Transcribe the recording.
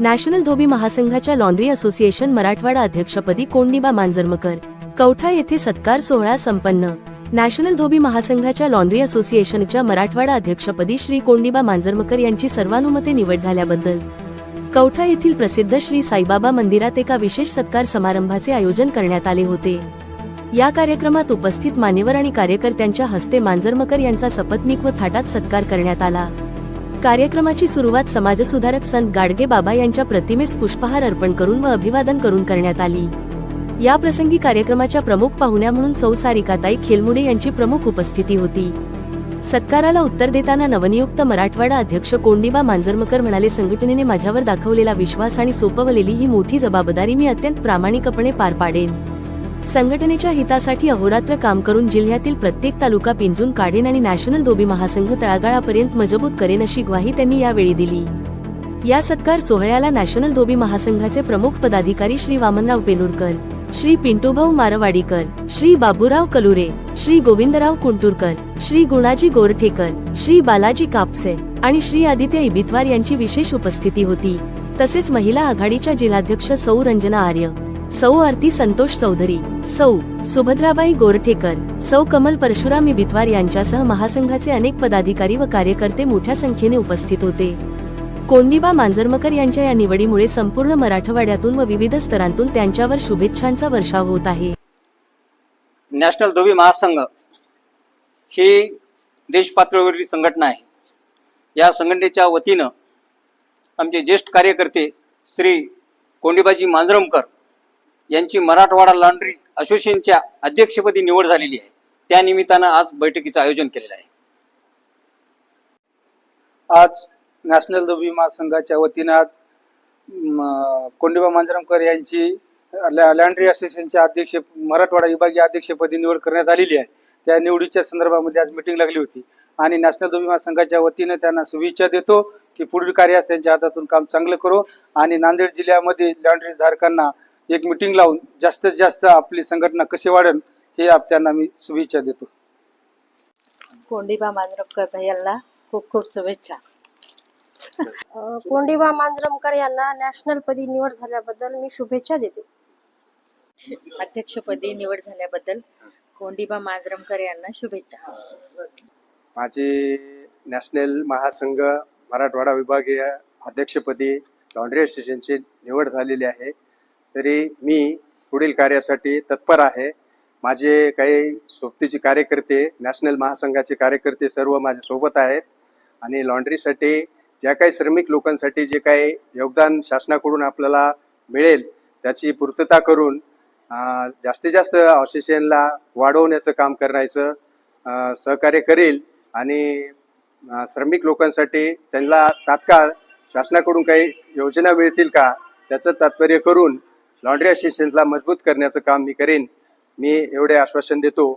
National धोबी महासंघाच्या laundry association Marathwada अध्यक्षपदी कोंडिबा मांजरमकर कवठा येथे सत्कार सोहळा संपन्न। नॅशनल धोबी महासंघाच्या लॉन्ड्री असोसिएशनच्या मराठवाडा अध्यक्षपदी श्री कोंडिबा मांजरमकर यांची सर्वानुमते निवड झाल्याबद्दल कवठा येथील प्रसिद्ध श्री साईबाबा मंदिरात एका विशेष सत्कार समारंभाचे आयोजन करण्यात आले होते। या कार्यक्रमात उपस्थित मान्यवर आणि कार्यकर्त्यांच्या हस्ते मांजरमकर यांचा सपत्नीक व थाटात सत्कार करण्यात आला। कार्यक्रमाची सुरुवात समाजसुधारक संत गाडगे बाबा यांच्या प्रतिमेस पुष्पहार अर्पण करून व अभिवादन करून करण्यात आली। या प्रसंगी कार्यक्रमाच्या प्रमुख पाहुण्या म्हणून सौ सारिकाताई खेलमुडे यांची प्रमुख उपस्थिती होती। सत्काराला उत्तर देताना नवनियुक्त मराठवाडा अध्यक्ष कोंडिबा मांजरमकर म्हणाले, संघटनेने माझ्यावर दाखवलेला विश्वास आणि सोपवलेली ही मोठी जबाबदारी मी अत्यंत प्रामाणिकपणे पार पाडेन। संघटनेच्या हितासाठी अहोरात्र काम करून जिल्ह्यातील प्रत्येक तालुका पिंजून काढेन आणि नॅशनल धोबी महासंघ तळागाळापर्यंत मजबूत करेन अशी ग्वाही त्यांनी यावेळी दिली। या सत्कार सोहळ्याला नॅशनल धोबी महासंघाचे प्रमुख पदाधिकारी श्री वामनराव पेनुरकर, श्री पिंटूभाऊ मारवाडीकर, श्री बाबूराव कलुरे, श्री गोविंदराव कुंटुरकर, श्री गुणाजी गोरठेकर, श्री बालाजी कापसे आणि श्री आदित्य इबितवार यांची विशेष उपस्थिती होती। तसेच महिला आघाडीच्या जिल्हाध्यक्ष सौ रंजना आर्य, सौ आरती संतोष चौधरी, सौ सुभद्राबाई गोरठेकर, सौ कमल परशुराम इबितवार यांच्यासह महासंघाचे अनेक पदाधिकारी व कार्यकर्ते मोठ्या संख्येने उपस्थित होते। कोंडिबा मांजरमकर यांच्या या निवडीमुळे संपूर्ण मराठवाड्यातून व विविध स्तरांतून त्यांच्यावर शुभेच्छांचा वर्षाव होत आहे। नॅशनल धोबी महासंघ ही देशपातळीवरील संघटना आहे। या संघटनेच्या वतीनं आमचे ज्येष्ठ कार्यकर्ते श्री कोंडिबाजी मांजरमकर यांची मराठवाडा लॉन्ड्री असोसिएशनच्या अध्यक्षपदी निवड झालेली आहे। त्या निमित्तानं आज बैठकीचं आयोजन केलेलं आहे। आज नॅशनल धोबी महासंघाच्या वतीनं कोंडिबा मांजरमकर यांची लॉन्ड्री असोसिएशनच्या अध्यक्ष मराठवाडा विभागीय अध्यक्षपदी निवड करण्यात आलेली आहे। त्या निवडीच्या संदर्भामध्ये आज मीटिंग लागली होती आणि नॅशनल धोबी महासंघाच्या वतीनं त्यांना शुभेच्छा देतो की पुढील कार्यास त्यांच्या हातातून काम चांगलं करो आणि नांदेड जिल्ह्यामध्ये लॉन्ड्री धारकांना एक मीटिंग लावून जास्तीत जास्त आपली संघटना कशी वाढेल हे त्यांना मी शुभेच्छा देतो। कोंडिबा मांजरमकर यांना खूप खूप शुभेच्छा। कोंडिबा मांजरमकर यांना नॅशनल पदी निवड झाल्याबद्दल मी शुभेच्छा देते। अध्यक्षपदी निवड झाल्याबद्दल कोंडिबा मांजरमकर यांना शुभेच्छा। माझी नॅशनल महासंघ मराठवाडा विभागीय अध्यक्षपदी लॉन्ड्री असोसिएशनची निवड झालेली आहे। तरी मी पुढील कार्यासाठी तत्पर आहे। माझे काही सोबतीचे कार्यकर्ते, नॅशनल महासंघाचे कार्यकर्ते सर्व माझ्या सोबत आहेत आणि लॉन्ड्रीसाठी ज्या काही श्रमिक लोकांसाठी जे काही योगदान शासनाकडून आपल्याला मिळेल त्याची पूर्तता करून जास्तीत जास्त असोसिएशनला वाढवण्याचं काम करायचं सहकार्य करेल आणि श्रमिक लोकांसाठी त्यांना तात्काळ शासनाकडून काही योजना मिळतील का त्याचं तात्पर्य करून लॉन्ड्री असोसिएशनला मजबूत करण्याचं काम मी करेन। मी एवढे आश्वासन देतो।